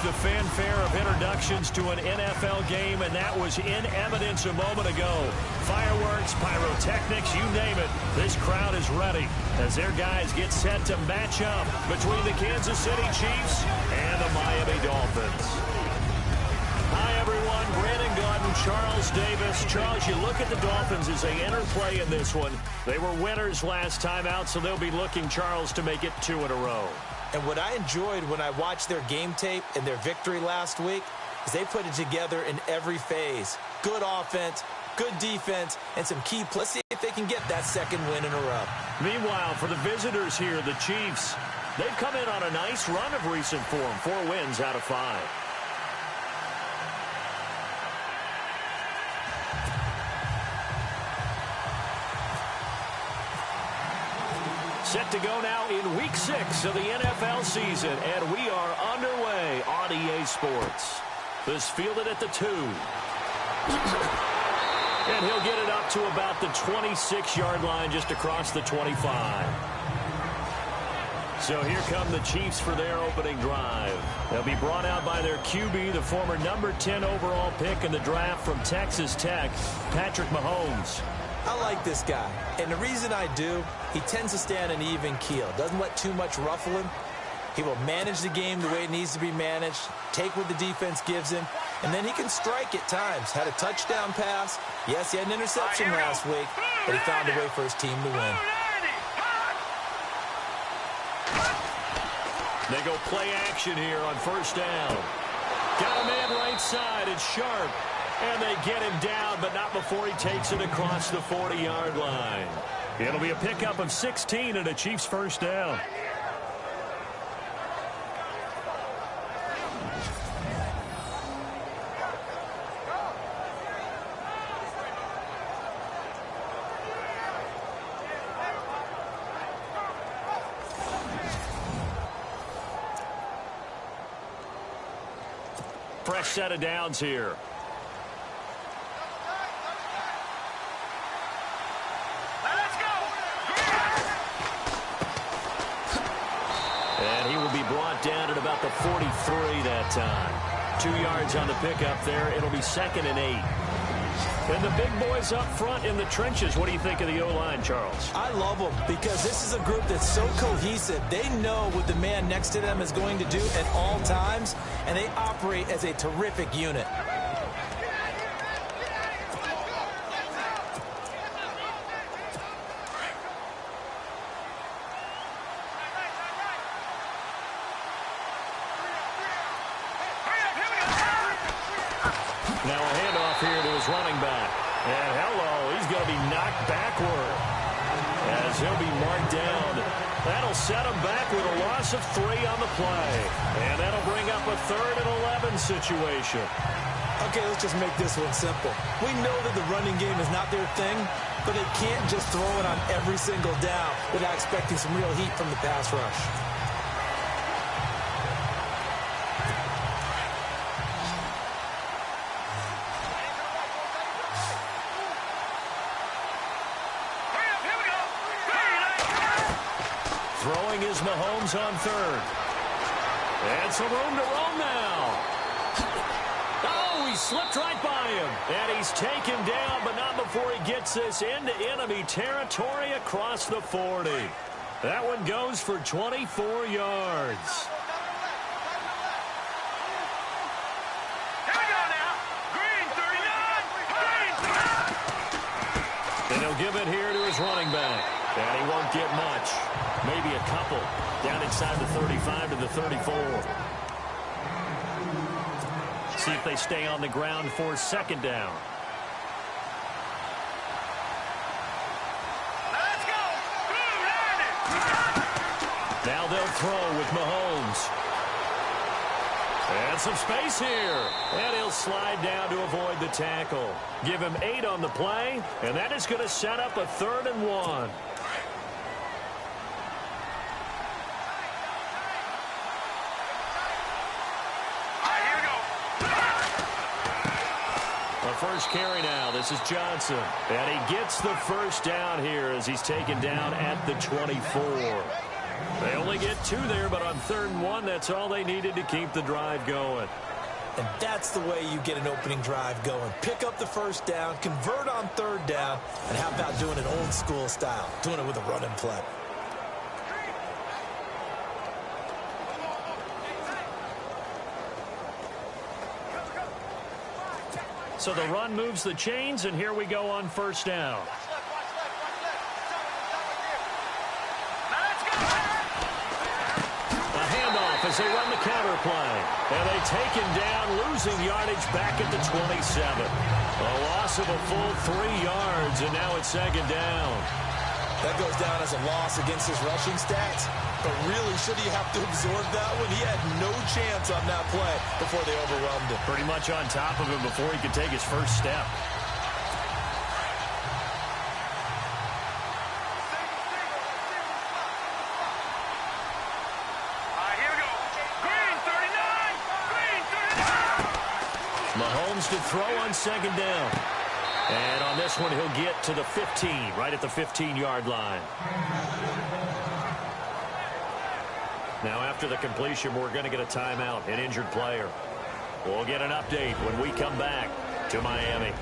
the fanfare of introductions to an NFL game, and that was in evidence a moment ago. Fireworks, pyrotechnics, you name it. This crowd is ready as their guys get set to match up between the Kansas City Chiefs and the Miami Dolphins. Hi, everyone. Brandon Gaudin, Charles Davis. Charles, you look at the Dolphins as they enter play in this one. They were winners last time out, so they'll be looking, Charles, to make it 2 in a row. And what I enjoyed when I watched their game tape and their victory last week is they put it together in every phase. Good offense, good defense, and some key plays. Let's see if they can get that second win in a row. Meanwhile, for the visitors here, the Chiefs, they've come in on a nice run of recent form. 4 wins out of 5. Set to go now in Week 6 of the NFL season, and we are underway on EA Sports. This fielded at the 2. And he'll get it up to about the 26-yard line, just across the 25. So here come the Chiefs for their opening drive. They'll be brought out by their QB, the former number 10 overall pick in the draft from Texas Tech, Patrick Mahomes. I like this guy, and the reason I do, he tends to stay on an even keel. Doesn't let too much ruffle him. He will manage the game the way it needs to be managed, take what the defense gives him, and then he can strike at times. Had a touchdown pass. Yes, he had an interception last week, but he found a way for his team to win. They go play action here on first down. Got a man right side. It's Sharp. And they get him down, but not before he takes it across the 40-yard line. It'll be a pickup of 16 and a Chiefs first down. Fresh set of downs here. Brought down at about the 43 that time. 2 yards on the pickup there. It'll be 2nd and 8. And the big boys up front in the trenches. What do you think of the O-line, Charles? I love them because this is a group that's so cohesive. They know what the man next to them is going to do at all times, and they operate as a terrific unit. Now a handoff here to his running back. And hello, he's going to be knocked backward as he'll be marked down. That'll set him back with a loss of 3 on the play. And that'll bring up a 3rd and 11 situation. Okay, let's just make this one simple. We know that the running game is not their thing, but they can't just throw it on every single down without expecting some real heat from the pass rush. Throwing is Mahomes on 3rd. And some room to roam now. Oh, he slipped right by him. And he's taken down, but not before he gets this into enemy territory across the 40. That one goes for 24 yards. Here we go now. Green 39. And he'll give it here to his running back. And he won't get much. Maybe a couple. Down inside the 35 to the 34. See if they stay on the ground for 2nd down. Let's go. Now they'll throw with Mahomes. And some space here. And he'll slide down to avoid the tackle. Give him 8 on the play. And that is going to set up a 3rd and 1. First carry now. This is Johnson. And he gets the first down here as he's taken down at the 24. They only get 2 there, but on 3rd and 1, that's all they needed to keep the drive going. And that's the way you get an opening drive going. Pick up the first down, convert on 3rd down, and how about doing it old school style, doing it with a running play. So the run moves the chains, and here we go on 1st down. A handoff as they run the counter play. And they take him down, losing yardage back at the 27. A loss of a full 3 yards, and now it's 2nd down. That goes down as a loss against his rushing stats. But really, should he have to absorb that one? He had no chance on that play before they overwhelmed him. Pretty much on top of him before he could take his first step. Here we go. Green 39. Green 39. Mahomes to throw on 2nd down. And on this one, he'll get to the 15, right at the 15-yard line. Now, after the completion, we're going to get a timeout, an injured player. We'll get an update when we come back to Miami.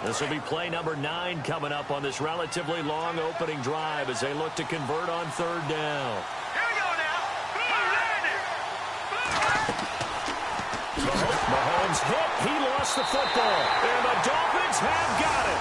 This will be play number 9 coming up on this relatively long opening drive as they look to convert on 3rd down. Here we go now. Mahomes hit. He lost the football. And the Dolphins have got it.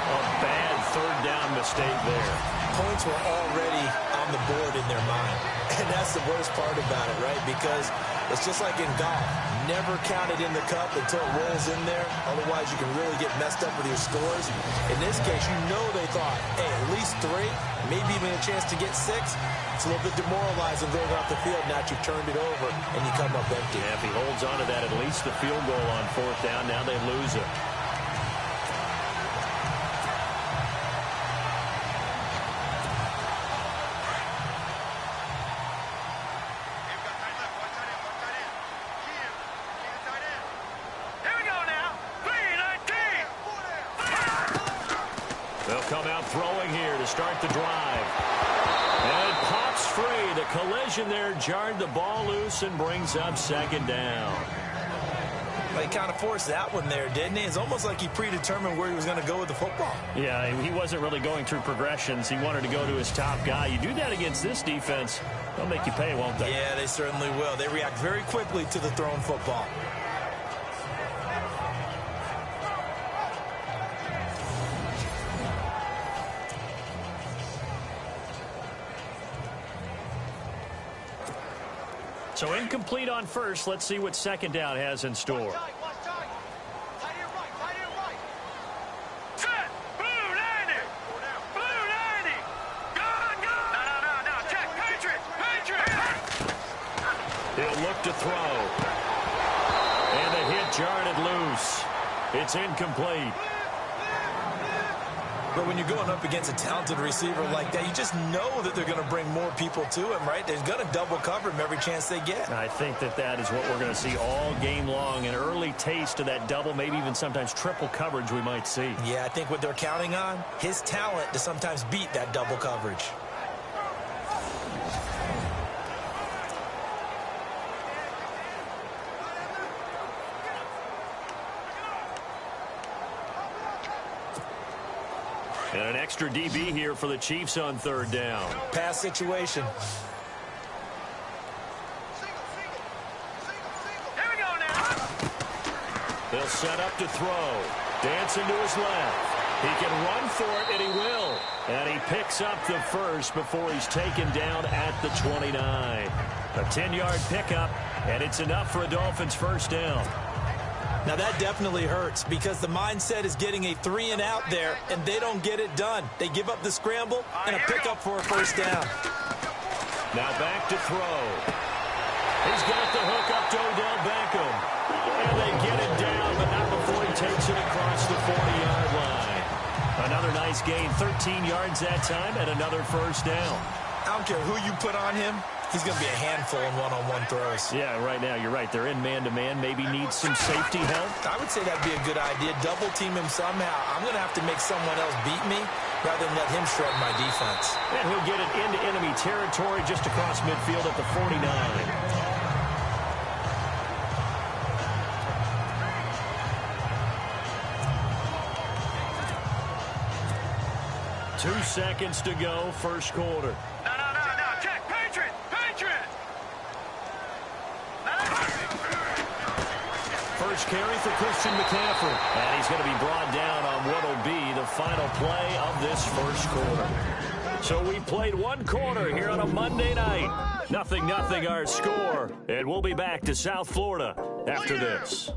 A bad 3rd down mistake there. Points were already on the board in their mind. And that's the worst part about it, right? Because it's just like in golf. Never count it in the cup until it rolls in there. Otherwise, you can really get messed up with your scores. In this case, you know they thought, hey, at least 3, maybe even a chance to get 6. It's a little bit demoralizing going off the field. Now you've turned it over, and you come up empty. Yeah, if he holds on to that, at least the field goal on 4th down. Now they lose it. Come out throwing here to start the drive. And it pops free. The collision there jarred the ball loose and brings up 2nd down. Well, he kind of forced that one there, didn't he? It's almost like he predetermined where he was going to go with the football. Yeah, he wasn't really going through progressions. He wanted to go to his top guy. You do that against this defense, they'll make you pay, won't they? Yeah, they certainly will. They react very quickly to the thrown football. So incomplete on 1st. Let's see what 2nd down has in store. Set. Blue 90. Blue 90. Go. No. Check. Patriot. He'll look to throw. And the hit jarred it loose. It's incomplete. But when you're going up against a talented receiver like that, you just know that they're going to bring more people to him, right? They're going to double cover him every chance they get. I think that is what we're going to see all game long. An early taste of that double, maybe even sometimes triple coverage we might see. Yeah, I think what they're counting on, his talent to sometimes beat that double coverage. And an extra DB here for the Chiefs on 3rd down. Pass situation. Here we go now. They'll set up to throw. Dancing to his left. He can run for it, and he will. And he picks up the first before he's taken down at the 29. A 10-yard pickup, and it's enough for a Dolphins 1st down. Now that definitely hurts because the mindset is getting a 3-and-out there, and they don't get it done. They give up the scramble and a pickup for a 1st down. Now back to throw. He's got the hook up to Odell Beckham. And they get it down, but not before he takes it across the 40-yard Another nice gain, 13 yards that time, and another first down. I don't care who you put on him. He's going to be a handful in one-on-one throws. Yeah, right now, you're right. They're in man-to-man. Maybe needs some safety help. I would say that'd be a good idea. Double team him somehow. I'm going to have to make someone else beat me rather than let him shred my defense. And he'll get it into enemy territory just across midfield at the 49. 2 seconds to go, first quarter. No. Check. Patriot. First carry for Christian McCaffrey. And he's going to be brought down on what will be the final play of this first quarter. So we played one quarter here on a Monday night. 0-0 our score. And we'll be back to South Florida after this.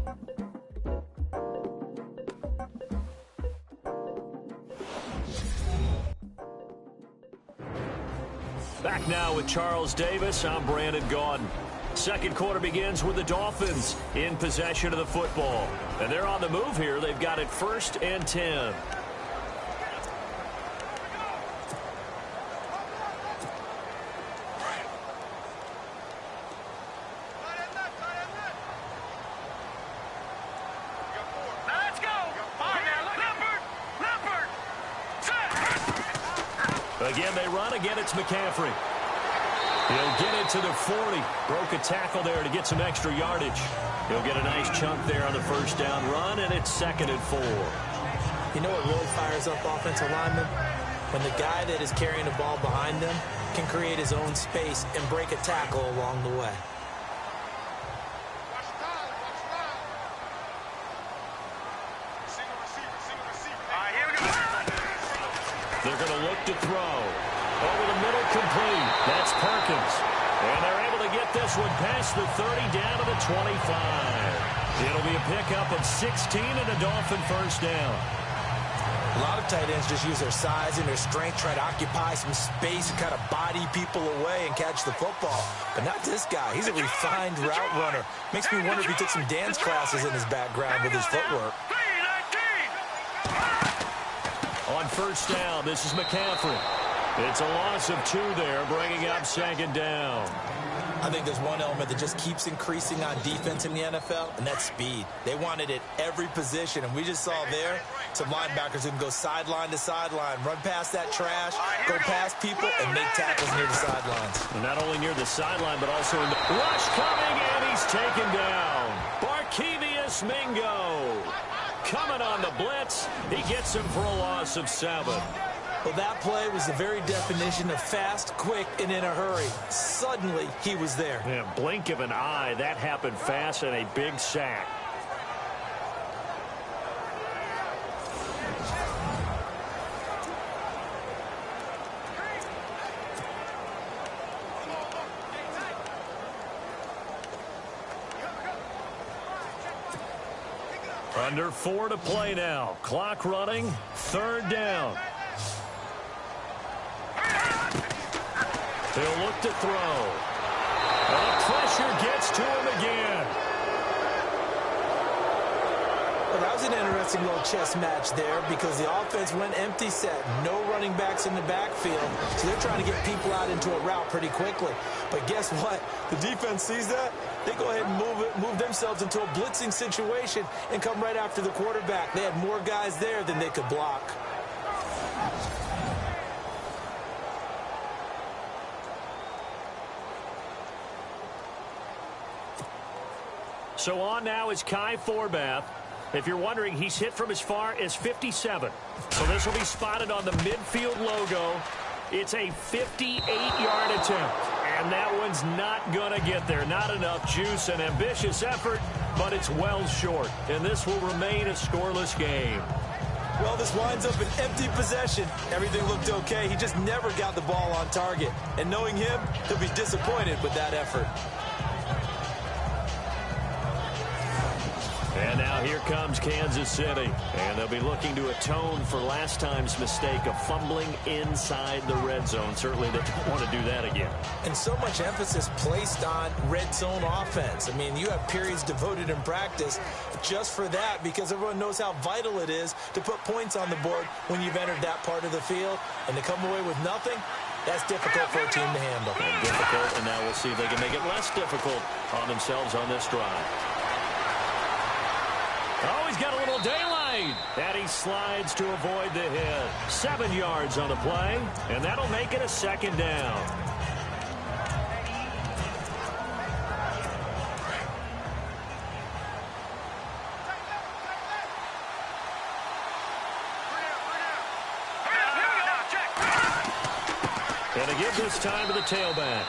Back now with Charles Davis. I'm Brandon Gaudin. Second quarter begins with the Dolphins in possession of the football. And they're on the move here. They've got it 1st and 10. Again, they run. Again, it's McCaffrey. He'll get it to the 40. Broke a tackle there to get some extra yardage. He'll get a nice chunk there on the first down run, and it's 2nd and 4. You know what really fires up offensive linemen? When the guy that is carrying the ball behind them can create his own space and break a tackle along the way. They're going to look to throw. Over the middle, complete. That's Perkins. And they're able to get this one past the 30 down to the 25. It'll be a pickup of 16 and a Dolphin first down. A lot of tight ends just use their size and their strength, try to occupy some space and kind of body people away and catch the football. But not this guy. He's a refined route runner. Makes me wonder if he took some dance classes in his background with his footwork. On first down, this is McCaffrey. It's a loss of 2 there, bringing up 2nd down. I think there's one element that just keeps increasing on defense in the NFL, and that's speed. They want it at every position, and we just saw there some linebackers who can go sideline to sideline, run past that trash, go past people, and make tackles near the sidelines. And not only near the sideline, but also in the rush coming, and he's taken down. Barkevius Mingo coming on the blitz. He gets him for a loss of 7. Well, that play was the very definition of fast, quick, and in a hurry. Suddenly, he was there. Yeah, blink of an eye. That happened fast and a big sack. Under 4 to play now. Clock running. 3rd down. He'll look to throw. And the pressure gets to him again. Well, that was an interesting little chess match there because the offense went empty set. No running backs in the backfield. So they're trying to get people out into a route pretty quickly. But guess what? The defense sees that. They go ahead and move themselves into a blitzing situation and come right after the quarterback. They had more guys there than they could block. So on now is Kai Forbath. If you're wondering, he's hit from as far as 57. So this will be spotted on the midfield logo. It's a 58-yard attempt. And that one's not going to get there. Not enough juice, an ambitious effort, but it's well short. And this will remain a scoreless game. Well, this winds up an empty possession. Everything looked okay. He just never got the ball on target. And knowing him, he'll be disappointed with that effort. And now here comes Kansas City. And they'll be looking to atone for last time's mistake of fumbling inside the red zone. Certainly they don't want to do that again. And so much emphasis placed on red zone offense. I mean, you have periods devoted in practice just for that because everyone knows how vital it is to put points on the board when you've entered that part of the field. And to come away with nothing, that's difficult for a team to handle. And difficult, and now we'll see if they can make it less difficult on themselves on this drive. Oh, he's got a little daylight. And he slides to avoid the hit. 7 yards on the play, and that'll make it a second down. And they give this time to the tailback.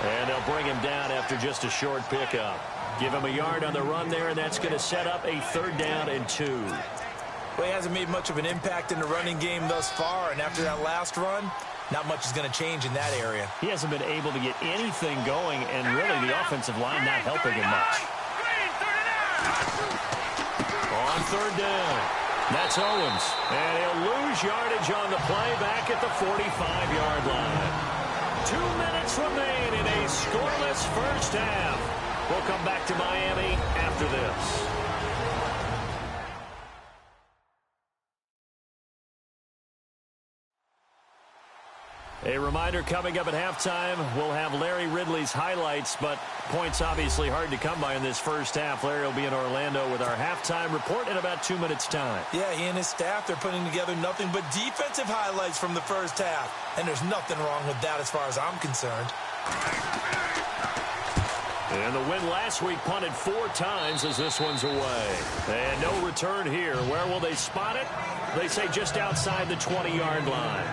And they'll bring him down after just a short pickup. Give him a yard on the run there, and that's going to set up a 3rd down and 2. Well, he hasn't made much of an impact in the running game thus far, and after that last run, not much is going to change in that area. He hasn't been able to get anything going, and really the offensive line not helping him much. On 3rd down, that's Owens, and he'll lose yardage on the play back at the 45-yard line. 2 minutes remain in a scoreless first half. We'll come back to Miami after this. A reminder, coming up at halftime, we'll have Larry Ridley's highlights, but points obviously hard to come by in this first half. Larry will be in Orlando with our halftime report in about 2 minutes' time. Yeah, he and his staff, they're putting together nothing but defensive highlights from the first half, and there's nothing wrong with that as far as I'm concerned. And the win last week punted 4 times as this one's away. And no return here. Where will they spot it? They say just outside the 20-yard line.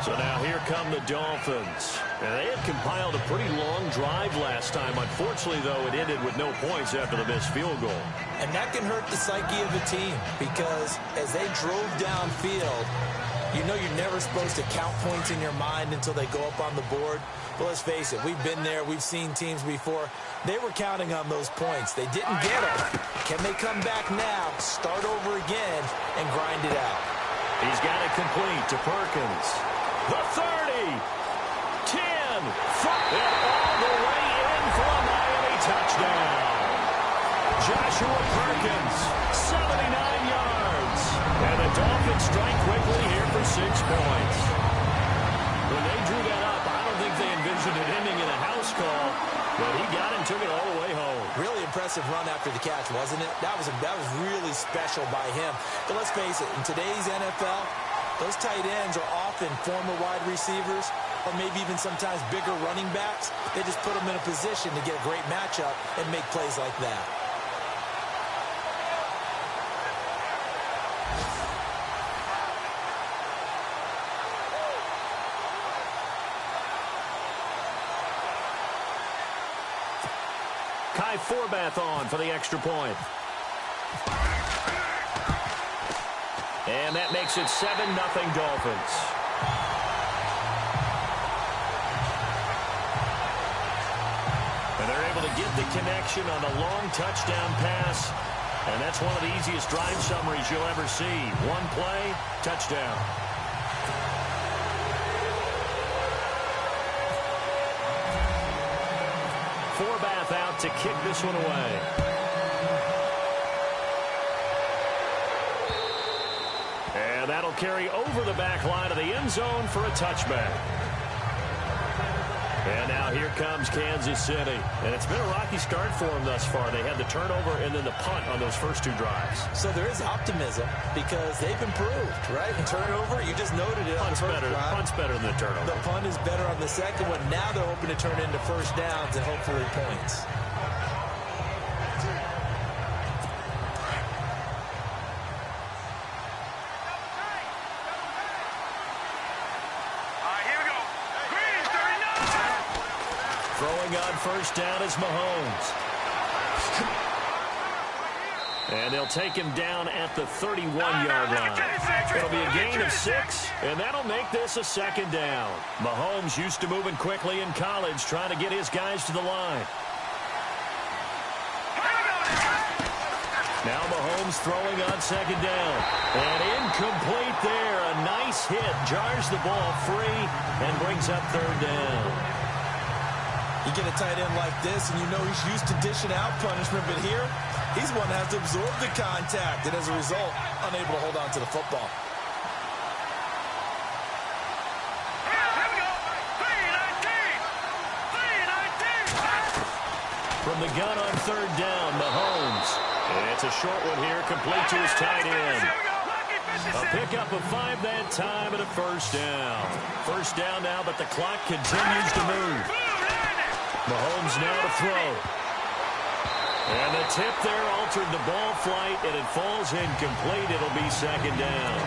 So now here come the Dolphins. And they had compiled a pretty long drive last time. Unfortunately, though, it ended with no points after the missed field goal. And that can hurt the psyche of a team because as they drove downfield, you know you're never supposed to count points in your mind until they go up on the board. But let's face it, we've been there. We've seen teams before. They were counting on those points. They didn't get them. Can they come back now, start over again, and grind it out? He's got it complete to Perkins. The 30, 10, 5, and all the way in for a Miami touchdown. Joshua Perkins, 79 yards. And the Dolphins strike quickly here for 6 points. When they drew that up, I don't think they envisioned it ending in a house call, but he got it and took it all the way home. Really impressive run after the catch, wasn't it? That was really special by him. But let's face it, in today's NFL, those tight ends are often former wide receivers or maybe even sometimes bigger running backs. They just put them in a position to get a great matchup and make plays like that. Kai Forbath on for the extra point. And that makes it 7-0 Dolphins. And they're able to get the connection on a long touchdown pass. And that's one of the easiest drive summaries you'll ever see. One play, touchdown. Forbath out to kick this one away. And that'll carry over the back line of the end zone for a touchback. And now here comes Kansas City. And it's been a rocky start for them thus far. They had the turnover and then the punt on those first 2 drives. So there is optimism because they've improved, right? And turnover, you just noted it. Punt's better than the turnover. The punt is better on the second one. Now they're hoping to turn into first downs and hopefully points. First down is Mahomes. And they'll take him down at the 31-yard line. It'll be a gain of 6, and that'll make this a second down. Mahomes used to moving quickly in college, trying to get his guys to the line. Now Mahomes Mahomes throwing on second down. And incomplete there. A nice hit. Jars the ball free and brings up third down. You get a tight end like this, and you know he's used to dishing out punishment, but here, he's one that has to absorb the contact, and as a result, unable to hold on to the football. From the gun on third down, Mahomes. And it's a short one here, complete to his tight end. A pickup of 5 that time and a first down. First down now, but the clock continues to move. Mahomes now to throw. And the tip there altered the ball flight, and it falls incomplete. It'll be second down.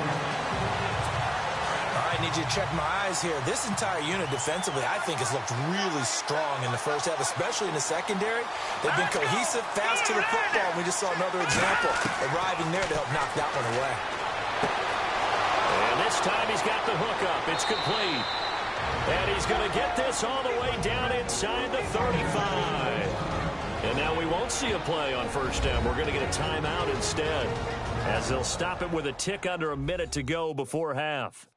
I need you to check my eyes here. This entire unit defensively, I think, has looked really strong in the first half, especially in the secondary. They've been cohesive, fast to the football. We just saw another example arriving there to help knock that one away. And this time he's got the hook up. It's complete. And he's going to get this all the way down inside the 35. And now we won't see a play on first down. We're going to get a timeout instead, as they'll stop it with a tick under a minute to go before half.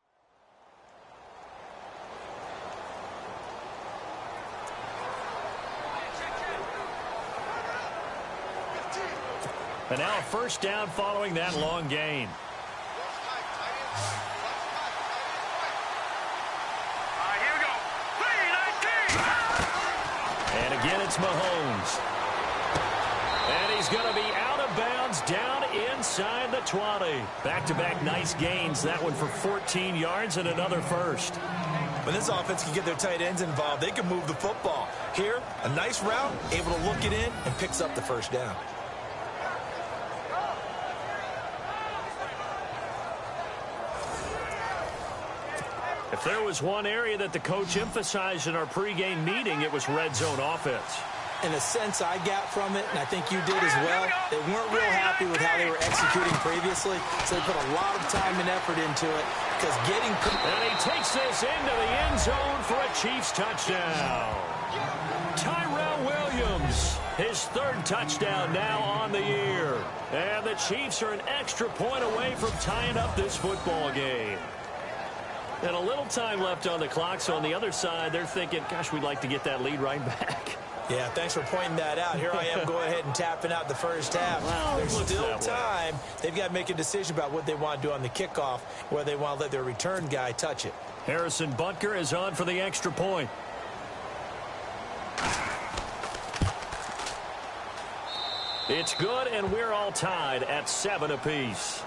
And now a first down following that long gain. Here we go. 3-19. And again, it's Mahomes. And he's going to be out of bounds down inside the 20. Back-to-back nice gains. That one for 14 yards and another first. When this offense can get their tight ends involved, they can move the football. Here, a nice route, able to look it in, and picks up the first down. If there was one area that the coach emphasized in our pregame meeting, it was red zone offense. In a sense I got from it, and I think you did as well, they weren't real happy with how they were executing previously, so they put a lot of time and effort into it, because getting... And he takes this into the end zone for a Chiefs touchdown. Tyrell Williams, his third touchdown now on the year. And the Chiefs are an extra point away from tying up this football game. And a little time left on the clock, so on the other side, they're thinking, gosh, we'd like to get that lead right back. Yeah, thanks for pointing that out. Here I am going ahead and tapping out the first half. Well, there's still time. They've got to make a decision about what they want to do on the kickoff, where they want to let their return guy touch it. Harrison Butker is on for the extra point. It's good, and we're all tied at 7 apiece.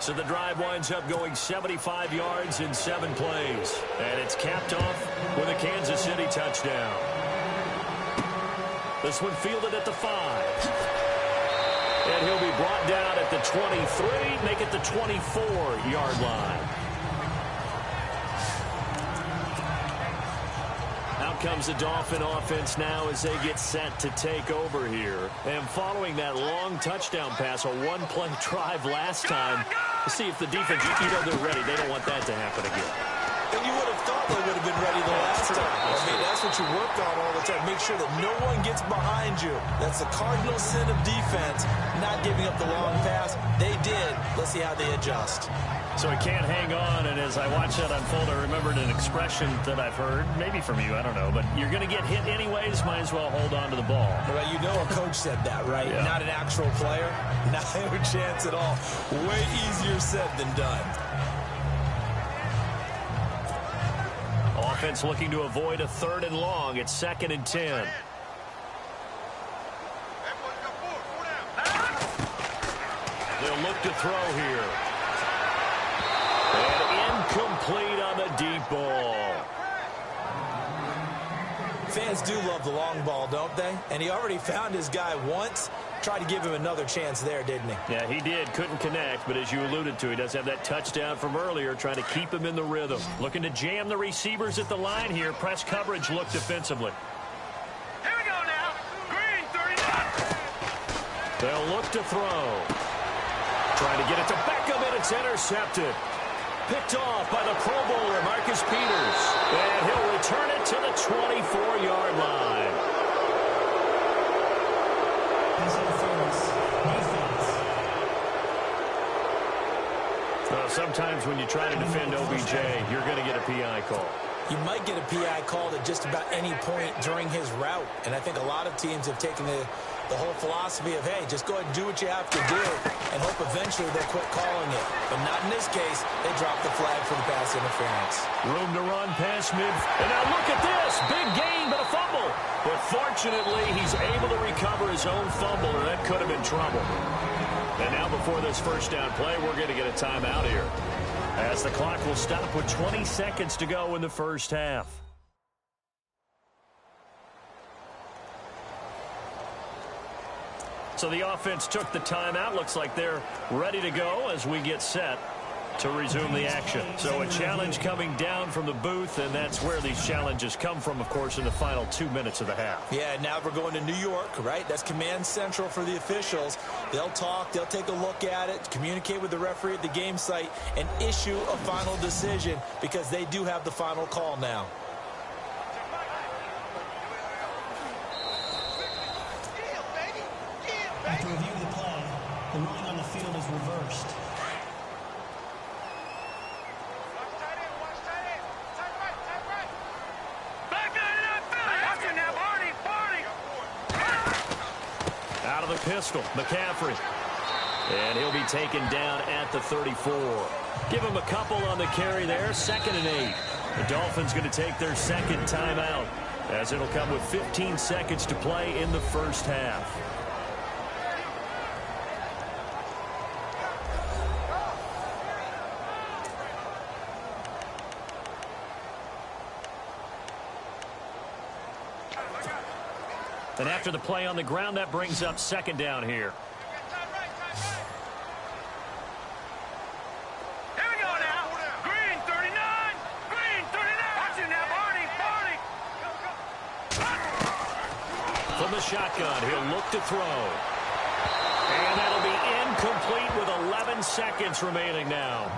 So the drive winds up going 75 yards in 7 plays. And it's capped off with a Kansas City touchdown. This one fielded at the 5. And he'll be brought down at the 23, make it the 24-yard line. Out comes the Dolphin offense now as they get set to take over here. And following that long touchdown pass, a one-play drive last time, to see if the defense, you know they're ready. They don't want that to happen again. And you would have thought they would have been ready the last time. I mean, that's what you worked on all the time. Make sure that no one gets behind you. That's the cardinal sin of defense, not giving up the long pass. They did. Let's see how they adjust. So he can't hang on, and as I watch that unfold, I remembered an expression that I've heard, maybe from you, I don't know, but you're going to get hit anyways, might as well hold on to the ball. Well, you know a coach said that, right? Yeah. Not an actual player. Not a chance at all. Way easier said than done. Offense looking to avoid a 3rd and long. It's 2nd and 10. They'll look to throw here. And incomplete on the deep ball. Fans do love the long ball, don't they? And he already found his guy once. Tried to give him another chance there, didn't he? Yeah, he did. Couldn't connect, but as you alluded to, he does have that touchdown from earlier, trying to keep him in the rhythm. Looking to jam the receivers at the line here. Press coverage look defensively. Here we go now. Green, 39. They'll look to throw. Trying to get it to Beckham, and it's intercepted. Picked off by the Pro Bowler, Marcus Peters. And he'll return it to the 24-yard line. pass interference. Defense. Sometimes when you try to defend OBJ, you're going to get a PI call. You might get a PI called at just about any point during his route. And I think a lot of teams have taken the whole philosophy of, hey, just go ahead and do what you have to do and hope eventually they'll quit calling it. But not in this case. They dropped the flag for the pass interference. Room to run past mid. And now look at this. Big gain, but a fumble. But fortunately, he's able to recover his own fumble, or that could have been trouble. And now before this first down play, we're going to get a timeout here, as the clock will stop with 20 seconds to go in the first half. So the offense took the timeout. Looks like they're ready to go as we get set to resume the action. So a challenge coming down from the booth, and that's where these challenges come from, of course, in the final 2 minutes of the half. Yeah, now we're going to New York, right? That's command central for the officials. They'll talk, they'll take a look at it, communicate with the referee at the game site, and issue a final decision because they do have the final call now. After review of the play, the ruling on the field is reversed. Out of the pistol, McCaffrey. And he'll be taken down at the 34. Give him a couple on the carry there. 2nd and 8. The Dolphins going to take their second timeout, as it'll come with 15 seconds to play in the first half. And after the play on the ground, that brings up 2nd down here. Here we go now. Green 39. Green 39. Watch it now, Barney. Barney. From the shotgun, he'll look to throw. And that'll be incomplete with 11 seconds remaining now.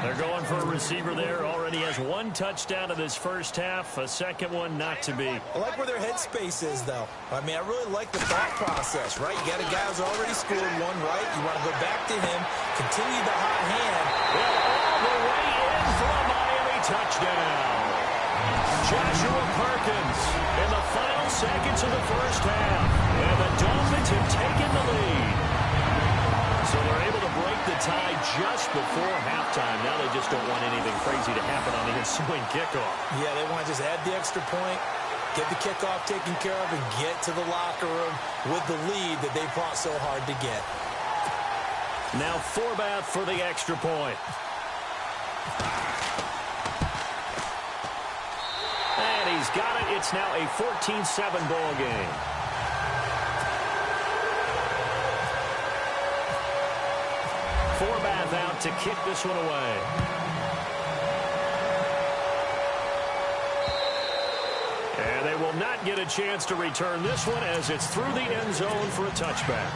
They're going for a receiver there. Already has 1 touchdown in this first half. A second one not to be. I like where their headspace is, though. I mean, I really like the thought process, right? You got a guy who's already scored one, right? You want to go back to him, continue the hot hand. Well, all the way in for a Miami touchdown. Joshua Perkins in the final seconds of the first half. And the Dolphins have taken the lead. So they're able to break the tie just before halftime. Now they just don't want anything crazy to happen on the ensuing kickoff. Yeah, they want to just add the extra point, get the kickoff taken care of, and get to the locker room with the lead that they fought so hard to get. Now Forbath for the extra point. And he's got it. It's now a 14-7 ball game. Forbath out to kick this one away. And they will not get a chance to return this one as it's through the end zone for a touchback.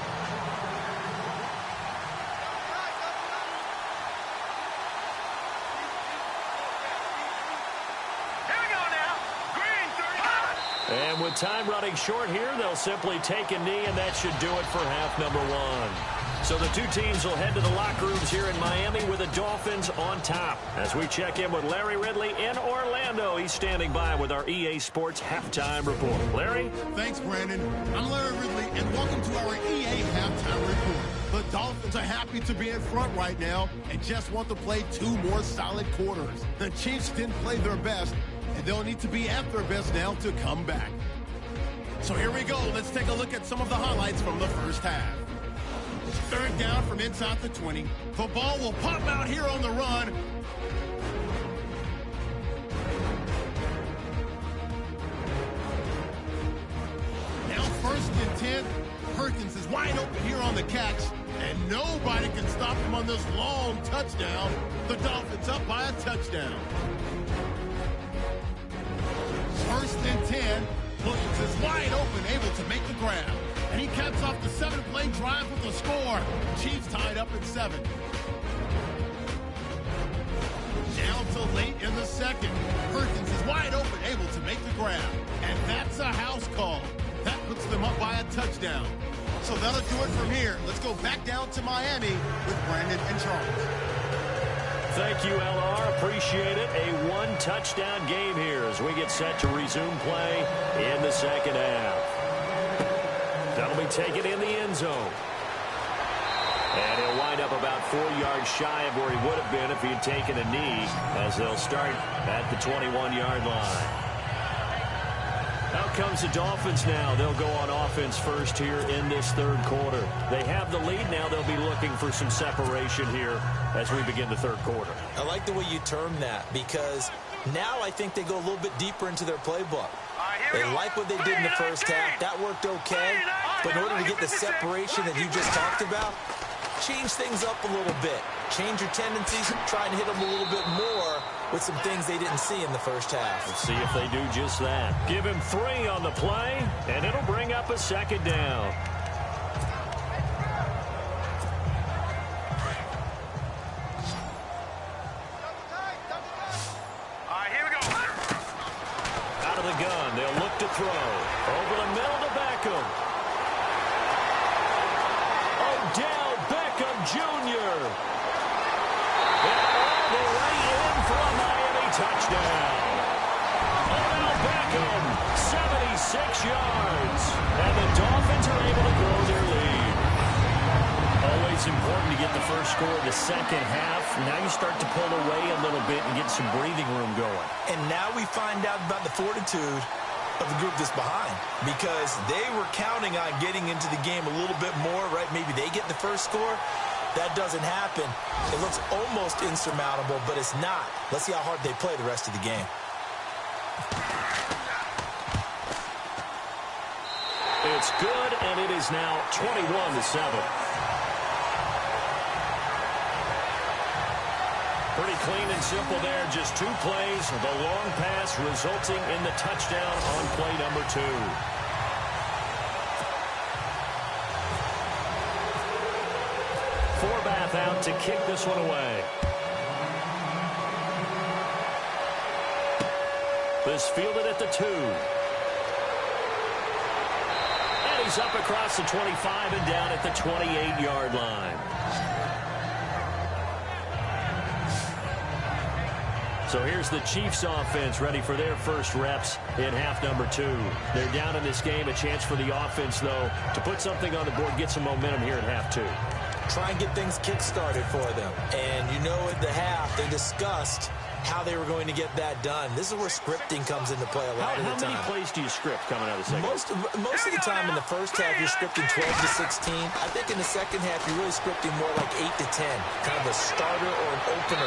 And with time running short here, they'll simply take a knee, and that should do it for half number 1. So the two teams will head to the locker rooms here in Miami with the Dolphins on top. As we check in with Larry Ridley in Orlando, he's standing by with our EA Sports Halftime Report. Larry? Thanks, Brandon. I'm Larry Ridley, and welcome to our EA Halftime Report. The Dolphins are happy to be in front right now and just want to play 2 more solid quarters. The Chiefs didn't play their best, and they'll need to be at their best now to come back. So here we go. Let's take a look at some of the highlights from the first half. 3rd down from inside the 20. The ball will pop out here on the run. Now 1st and 10. Perkins is wide open here on the catch, and nobody can stop him on this long touchdown. The Dolphins up by a touchdown. 1st and 10. Williams is wide open, able to make the grab. And he caps off the 7-play drive with a score. Chiefs tied up at 7. Down to late in the 2nd. Perkins is wide open, able to make the grab. And that's a house call. That puts them up by a touchdown. So that'll do it from here. Let's go back down to Miami with Brandon and Charles. Thank you, LR. Appreciate it. A one-touchdown game here as we get set to resume play in the second half. That'll be taken in the end zone. And he'll wind up about 4 yards shy of where he would have been if he had taken a knee, as they'll start at the 21-yard line. Out comes the Dolphins now. They'll go on offense first here in this third quarter. They have the lead now. They'll be looking for some separation here as we begin the third quarter. I like the way you term that, because now I think they go a little bit deeper into their playbook. They like what they did in the first half. That worked okay. But in order to get the separation that you just talked about, change things up a little bit. Change your tendencies, try and hit them a little bit more with some things they didn't see in the first half. Let's see if they do just that. Give him 3 on the play, and it'll bring up a second down. Here we go. Out of the gun, they'll look to throw. Over the middle to Beckham. Odell Beckham Jr. And all the way in for a Miami touchdown. Odell Beckham, 76 yards. And the Dolphins are able to grow their lead. Always important to get the first score in the second half. Now you start to pull away a little bit and get some breathing room going. And now we find out about the fortitude of the group that's behind, because they were counting on getting into the game a little bit more, right? Maybe they get the first score. That doesn't happen. It looks almost insurmountable, but it's not. Let's see how hard they play the rest of the game. It's good, and it is now 21-7. Pretty clean and simple there. Just 2 plays. The long pass resulting in the touchdown on play number 2. Forbath out to kick this one away. This fielded at the 2. And he's up across the 25 and down at the 28-yard line. So here's the Chiefs offense ready for their first reps in half number 2. They're down in this game. A chance for the offense, though, to put something on the board, get some momentum here in half 2. Try and get things kick-started for them. And you know at the half, they discussed how they were going to get that done. This is where scripting comes into play a lot of the time. How many plays do you script coming out of the second? Most of the time in the first half, you're scripting 12 to 16. I think in the second half, you're really scripting more like 8 to 10. Kind of a starter or an opener,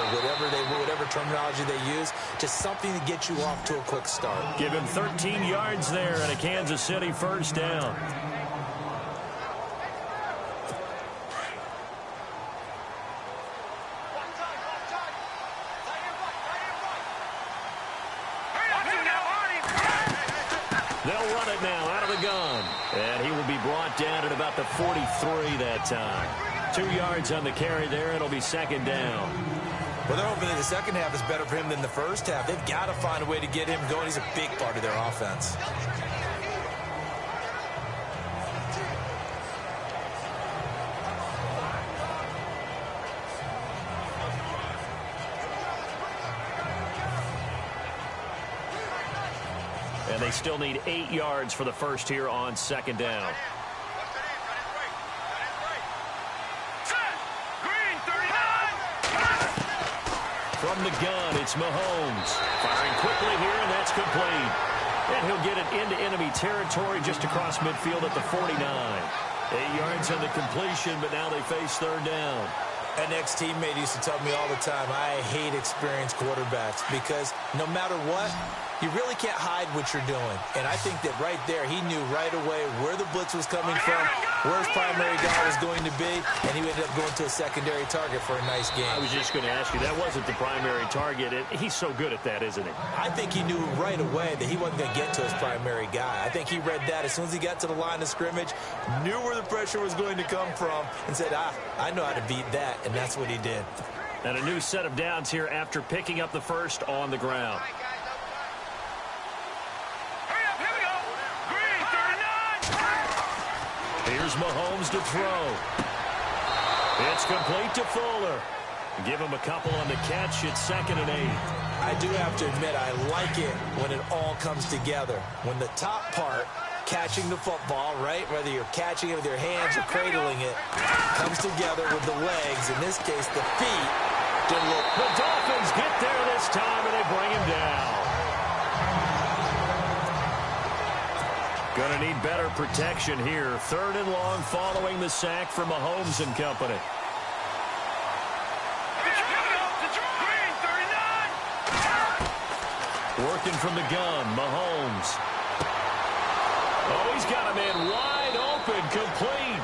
whatever terminology they use. Just something to get you off to a quick start. Give him 13 yards there and a Kansas City first down. They'll run it now out of the gun. And he will be brought down at about the 43 that time. 2 yards on the carry there. It'll be second down. Well, they're hoping that the second half is better for him than the first half. They've got to find a way to get him going. He's a big part of their offense. And they still need 8 yards for the first here on second down. From the gun, it's Mahomes. Firing quickly here, and that's complete. And he'll get it into enemy territory just across midfield at the 49. 8 yards on the completion, but now they face third down. An ex-teammate used to tell me all the time, I hate experienced quarterbacks because no matter what, you really can't hide what you're doing. And I think that right there, he knew right away where the blitz was coming from, where his primary guy was going to be, and he ended up going to a secondary target for a nice game. I was just going to ask you, that wasn't the primary target. He's so good at that, isn't he? I think he knew right away that he wasn't going to get to his primary guy. I think he read that as soon as he got to the line of scrimmage, knew where the pressure was going to come from, and said, I know how to beat that, and that's what he did. And a new set of downs here after picking up the first on the ground. Here's Mahomes to throw. It's complete to Fuller. Give him a couple on the catch. It's 2nd and 8. I do have to admit, I like it when it all comes together. When the top part, catching the football, right, whether you're catching it with your hands or cradling it, comes together with the legs, in this case, the feet. The Dolphins get there this time, and they bring him down. Going to need better protection here. 3rd and long following the sack from Mahomes and company. Working from the gun, Mahomes. Oh, he's got a man wide open, complete.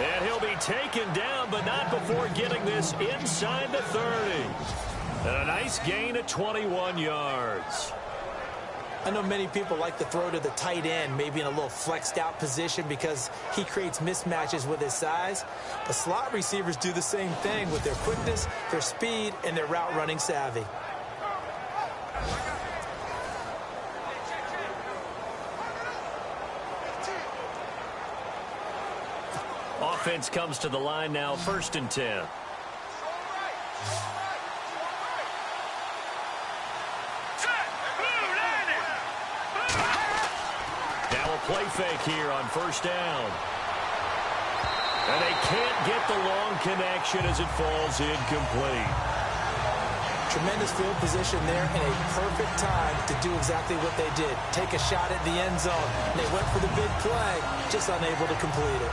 And he'll be taken down, but not before getting this inside the 30. And a nice gain of 21 yards. I know many people like to throw to the tight end, maybe in a little flexed out position because he creates mismatches with his size. But slot receivers do the same thing with their quickness, their speed, and their route running savvy. Offense comes to the line now, 1st and 10. Now a play fake here on 1st down. And they can't get the long connection as it falls incomplete. Tremendous field position there and a perfect time to do exactly what they did. Take a shot at the end zone. They went for the big play, just unable to complete it.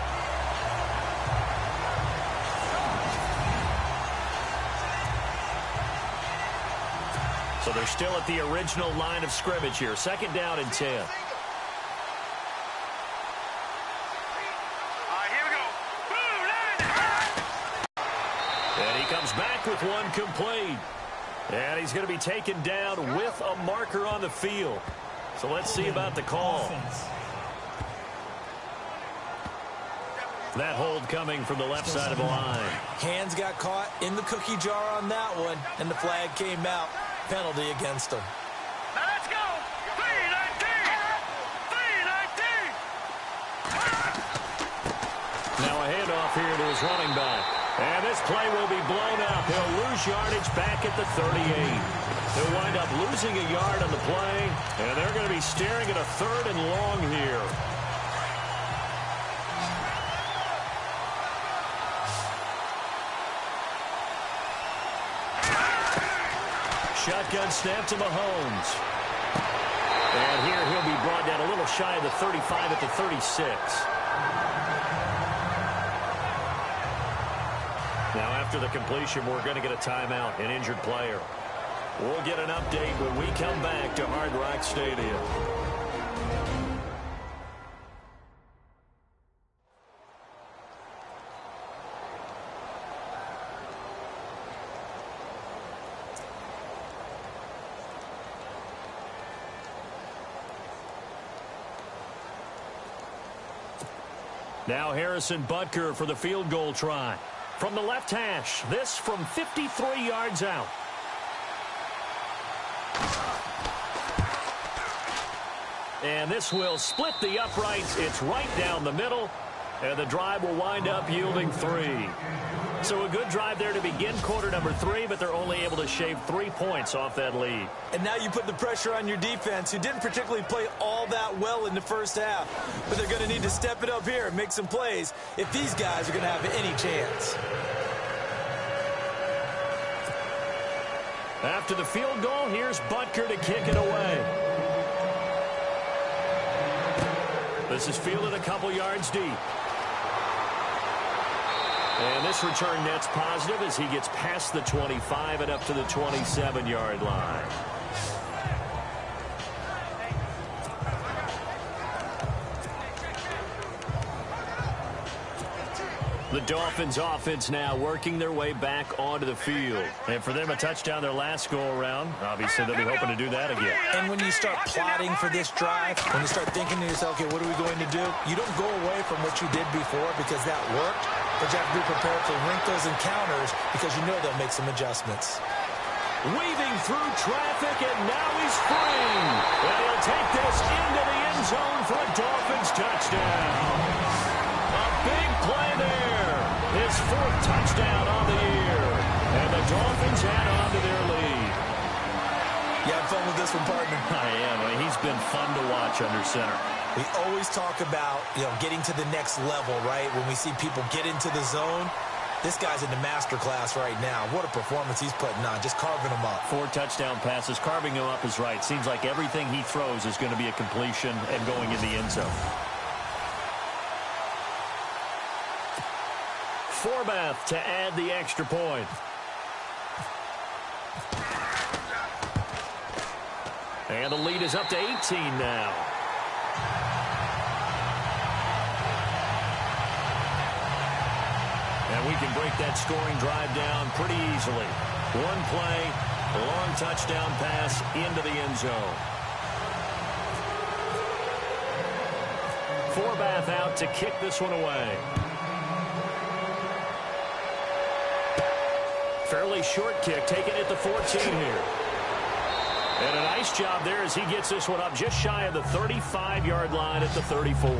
So they're still at the original line of scrimmage here. 2nd down and 10. All right, here we go. Boom, and he comes back with one complete. And he's going to be taken down with a marker on the field. So let's see about the call. That hold coming from the left side of the line. Hands got caught in the cookie jar on that one, and the flag came out. Penalty against him. Now let's go. 3-19. Now a handoff here to his running back. And this play will be blown up. He'll lose yardage back at the 38. He'll wind up losing a yard on the play, and they're going to be staring at a 3rd and long here. Shotgun snap to Mahomes. And here he'll be brought down a little shy of the 35 at the 36. Now after the completion, we're going to get a timeout, an injured player. We'll get an update when we come back to Hard Rock Stadium. Now Harrison Butker for the field goal try. From the left hash, this from 53 yards out. And this will split the uprights. It's right down the middle. And the drive will wind up yielding 3. So a good drive there to begin quarter number 3, but they're only able to shave 3 points off that lead. And now you put the pressure on your defense, who didn't particularly play all that well in the first half. But they're going to need to step it up here and make some plays if these guys are going to have any chance. After the field goal, here's Butker to kick it away. This is fielded a couple yards deep. And this return net's positive as he gets past the 25 and up to the 27-yard line. The Dolphins offense now working their way back onto the field. And for them, a touchdown their last go-around. Obviously, they'll be hoping to do that again. And when you start plotting for this drive, when you start thinking to yourself, okay, what are we going to do? You don't go away from what you did before because that worked. But you have to be prepared for wrinkles and counters because you know they'll make some adjustments. Weaving through traffic, and now he's free. And he'll take this into the end zone for a Dolphins touchdown. A big play there. His 4th touchdown on the year. And the Dolphins add on to their lead. You having fun with this one, partner? I am. I mean, he's been fun to watch under center. We always talk about, getting to the next level, right? When we see people get into the zone, this guy's in the master class right now. What a performance he's putting on, just carving them up. 4 touchdown passes. Carving him up is right. Seems like everything he throws is going to be a completion and going in the end zone. Forbath to add the extra point. And the lead is up to 18 now. And we can break that scoring drive down pretty easily. 1 play, a long touchdown pass into the end zone. Forbath out to kick this one away. Fairly short kick, taken at the 14 here. And a nice job there as he gets this one up just shy of the 35-yard line at the 34.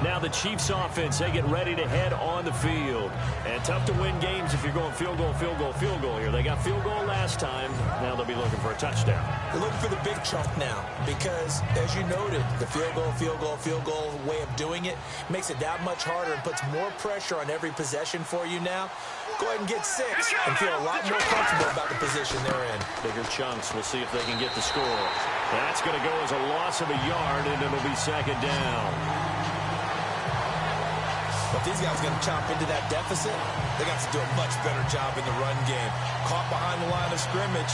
Now the Chiefs offense, they get ready to head on the field. And tough to win games if you're going field goal, field goal, field goal here. They got field goal last time. Now they'll be looking for a touchdown. They're looking for the big chunk now because, as you noted, the field goal way of doing it makes it that much harder and puts more pressure on every possession for you now. Go ahead and get 6 and feel a lot more comfortable about the position they're in. Bigger chunks. We'll see if they can get the score. That's going to go as a loss of a yard, and it'll be 2nd down. But these guys are going to chop into that deficit. They got to do a much better job in the run game. Caught behind the line of scrimmage,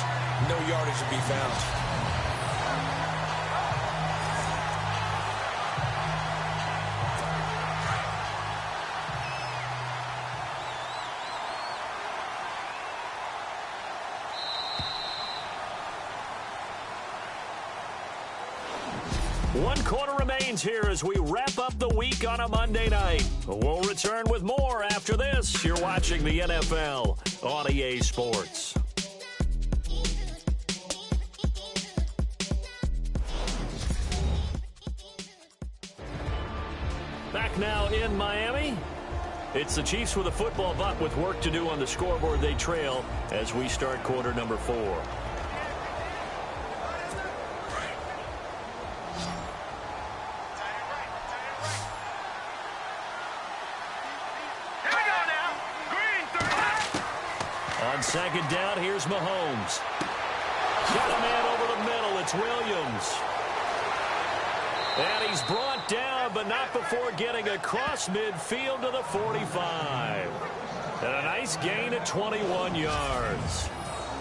no yardage to be found. One quarter remains here as we wrap up the week on a Monday night. We'll return with more after this. You're watching the NFL on EA Sports. Back now in Miami. It's the Chiefs with a football, but with work to do on the scoreboard. They trail as we start quarter number 4. On 2nd down, here's Mahomes. Got a man over the middle. It's Williams. And he's brought down, but not before getting across midfield to the 45. And a nice gain of 21 yards.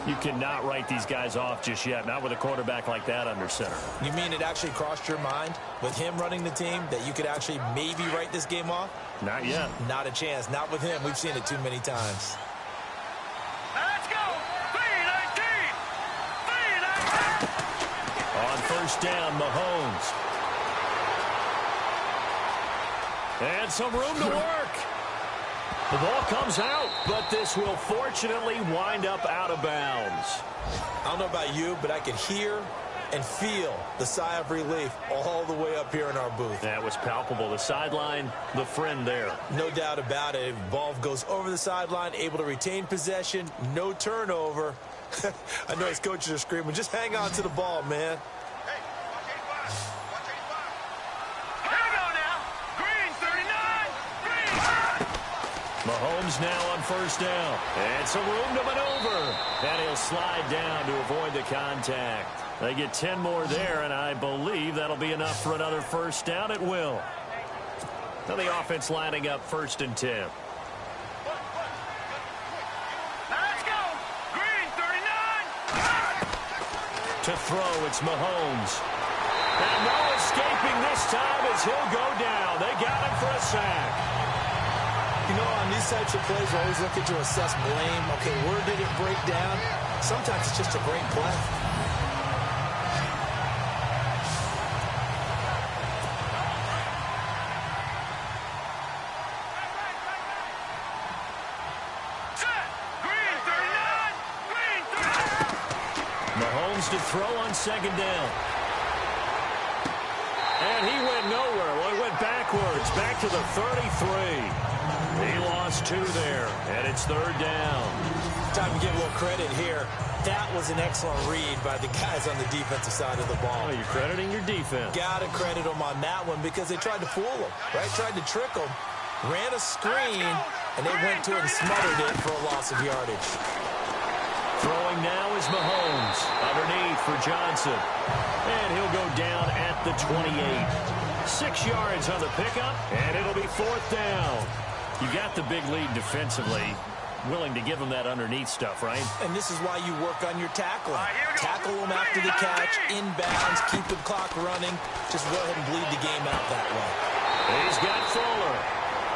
You cannot write these guys off just yet, not with a quarterback like that under center. You mean it actually crossed your mind with him running the team that you could actually maybe write this game off? Not yet. Not a chance. Not with him. We've seen it too many times. Let's go! 3-19! 3-19! On 1st down, Mahomes. And some room to work. The ball comes out, but this will fortunately wind up out of bounds. I don't know about you, but I could hear and feel the sigh of relief all the way up here in our booth. That was palpable. The sideline, the friend there. No doubt about it. Ball goes over the sideline, able to retain possession, no turnover. I know his coaches are screaming, just hang on to the ball, man. Mahomes now on 1st down. And some room to maneuver. And he'll slide down to avoid the contact. They get 10 more there, and I believe that'll be enough for another 1st down. It will. Now the offense lining up 1st and 10. Let's go! Green 39! To throw, it's Mahomes. And no escaping this time as he'll go down. They got him for a sack. You know, on these types of plays, we're always looking to assess blame. Okay, where did it break down? Sometimes it's just a great play. Green 39! Green 39! Mahomes to throw on 2nd down. And he went nowhere. Well, he went backwards, back to the 33. He lost 2 there, and it's 3rd down. Time to give a little credit here. That was an excellent read by the guys on the defensive side of the ball. Oh, you're crediting your defense. Got to credit them on that one because they tried to fool him, right? Tried to trick him, ran a screen, and they went to it and smothered it for a loss of yardage. Throwing now is Mahomes. Underneath for Johnson. And he'll go down at the 28. 6 yards on the pickup, and it'll be 4th down. You got the big lead defensively. Willing to give them that underneath stuff, right? And this is why you work on your tackling. Tackle them after the catch, inbounds, keep the clock running. Just go ahead and bleed the game out that way. He's got Fuller,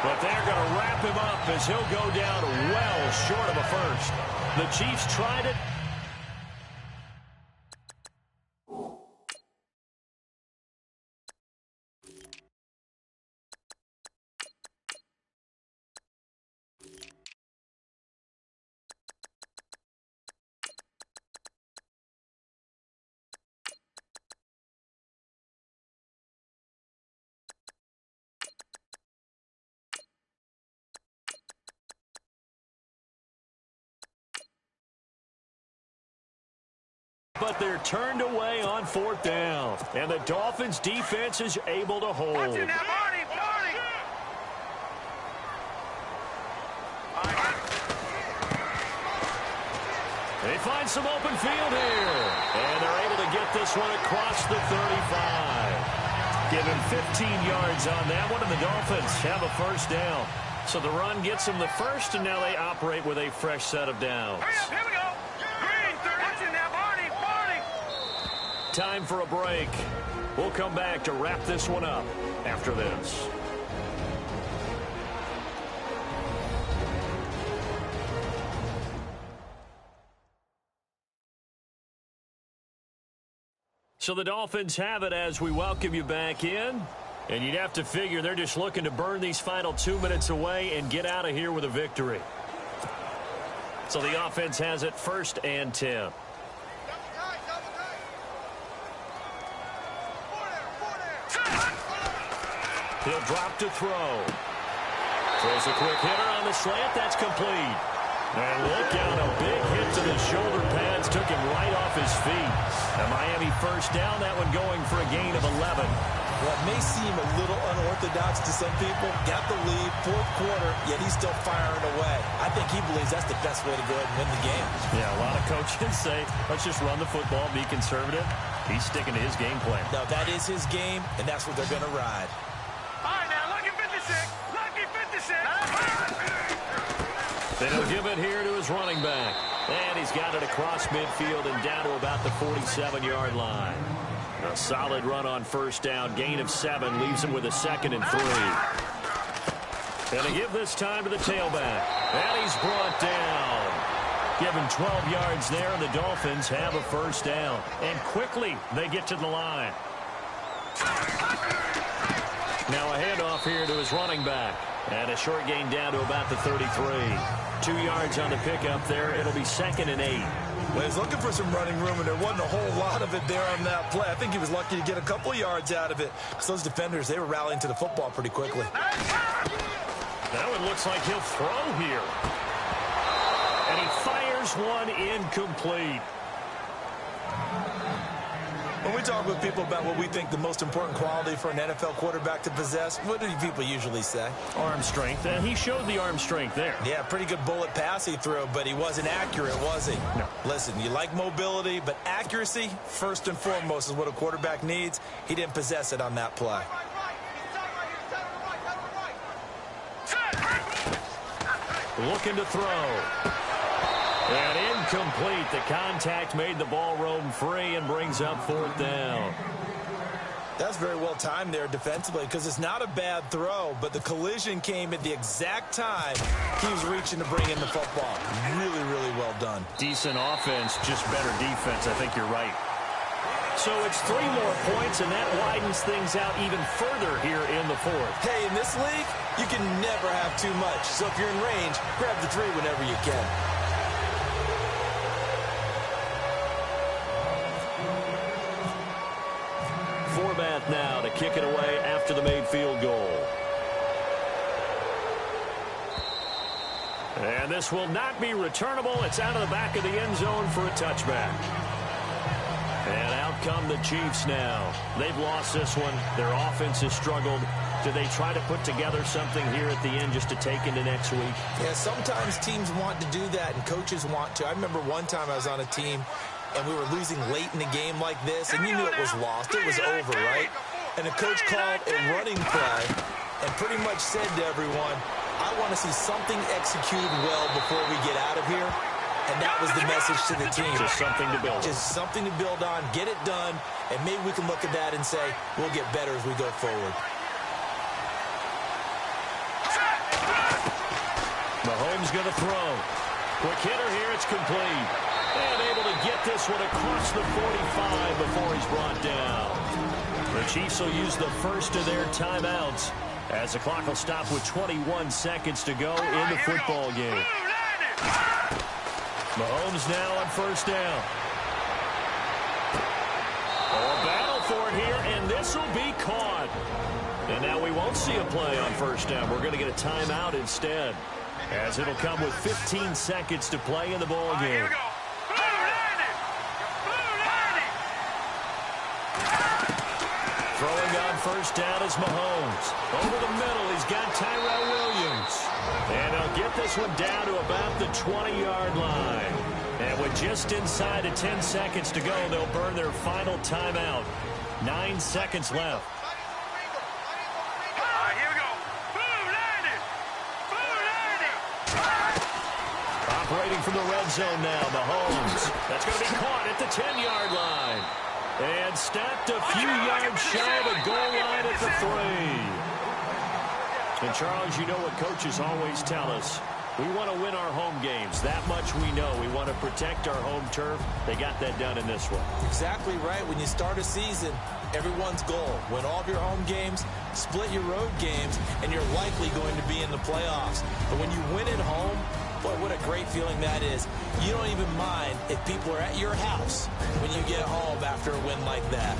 but they're going to wrap him up as he'll go down well short of a first. The Chiefs tried it. But they're turned away on 4th down. And the Dolphins defense is able to hold. They find some open field here. And they're able to get this one across the 35. Give him 15 yards on that one, and the Dolphins have a first down. So the run gets them the first, and now they operate with a fresh set of downs. Here we go. Time for a break. We'll come back to wrap this one up after this. So the Dolphins have it as we welcome you back in. And you'd have to figure they're just looking to burn these final 2 minutes away and get out of here with a victory. So the offense has it 1st and 10. He'll drop to throw. Throws a quick hitter on the slant. That's complete. And look out, a big hit to the shoulder pads. Took him right off his feet. A Miami first down, that one going for a gain of 11. Well, it may seem a little unorthodox to some people. Got the lead, 4th quarter, yet he's still firing away. I think he believes that's the best way to go ahead and win the game. Yeah, a lot of coaches say, let's just run the football, be conservative. He's sticking to his game plan. No, that is his game, and that's what they're going to ride. All right, now, lucky 56. Lucky 56. Then he'll give it here to his running back. And he's got it across midfield and down to about the 47-yard line. A solid run on first down. Gain of 7 leaves him with a 2nd and 3. And they give this time to the tailback. And he's brought down. Given 12 yards there, and the Dolphins have a first down. And quickly, they get to the line. Now a handoff here to his running back. And a short gain down to about the 33. 2 yards on the pickup there. It'll be 2nd and 8. Well, he's looking for some running room, and there wasn't a whole lot of it there on that play. I think he was lucky to get a couple yards out of it, because those defenders, they were rallying to the football pretty quickly. That one looks like he'll throw here. And he fires one incomplete. When we talk with people about what we think the most important quality for an NFL quarterback to possess, what do people usually say? Arm strength, and he showed the arm strength there. Yeah, pretty good bullet pass he threw, but he wasn't accurate, was he? No. Listen, you like mobility, but accuracy, first and foremost, is what a quarterback needs. He didn't possess it on that play. Looking to throw. And incomplete. The contact made the ball roam free and brings up 4th down. That's very well timed there defensively, because it's not a bad throw, but the collision came at the exact time he was reaching to bring in the football. Really, really well done. Decent offense, just better defense. I think you're right. So it's 3 more points, and that widens things out even further here in the 4th. Hey, in this league, you can never have too much. So if you're in range, grab the 3 whenever you can. Format now to kick it away after the made field goal. And this will not be returnable. It's out of the back of the end zone for a touchback. And out come the Chiefs now. They've lost this one. Their offense has struggled. Do they try to put together something here at the end just to take into next week? Yeah, sometimes teams want to do that and coaches want to. I remember one time I was on a team and we were losing late in the game like this, and you knew it was lost. It was over, right? And the coach called a running play and pretty much said to everyone, I want to see something executed well before we get out of here. And that was the message to the team. Just something to build on. Just something to build on, get it done, and maybe we can look at that and say, we'll get better as we go forward. Mahomes going to throw. Quick hitter here, it's complete. And able to get this one across the 45 before he's brought down. The Chiefs will use the first of their timeouts as the clock will stop with 21 seconds to go in the football game. Mahomes now on first down. A battle for it here, and this will be caught. And now we won't see a play on first down. We're going to get a timeout instead, as it'll come with 15 seconds to play in the ball game. Throwing on first down is Mahomes. Over the middle, he's got Tyrell Williams. And they'll get this one down to about the 20-yard line. And with just inside of 10 seconds to go, they'll burn their final timeout. 9 seconds left. Operating from the red zone now, Mahomes. That's going to be caught at the 10-yard line. And stopped a few yards shy of the goal line at the 3. And, Charles, you know what coaches always tell us. We want to win our home games. That much we know. We want to protect our home turf. They got that done in this one. Exactly right. When you start a season, everyone's goal, win all of your home games, split your road games, and you're likely going to be in the playoffs. But when you win at home, boy, what a great feeling that is. You don't even mind if people are at your house when you get home after a win like that.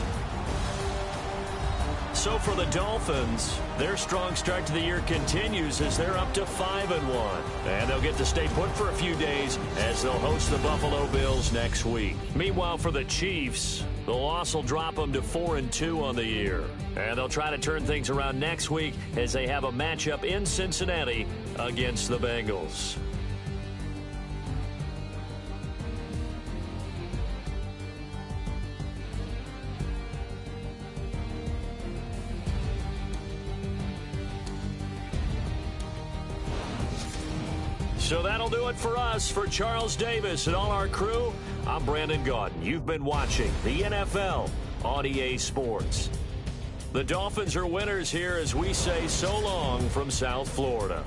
So for the Dolphins, their strong start to the year continues as they're up to 5-1. And they'll get to stay put for a few days as they'll host the Buffalo Bills next week. Meanwhile, for the Chiefs, the loss will drop them to 4-2 on the year. And they'll try to turn things around next week as they have a matchup in Cincinnati against the Bengals. So that'll do it for us. For Charles Davis and all our crew, I'm Brandon Gaudin. You've been watching the NFL on EA Sports. The Dolphins are winners here as we say so long from South Florida.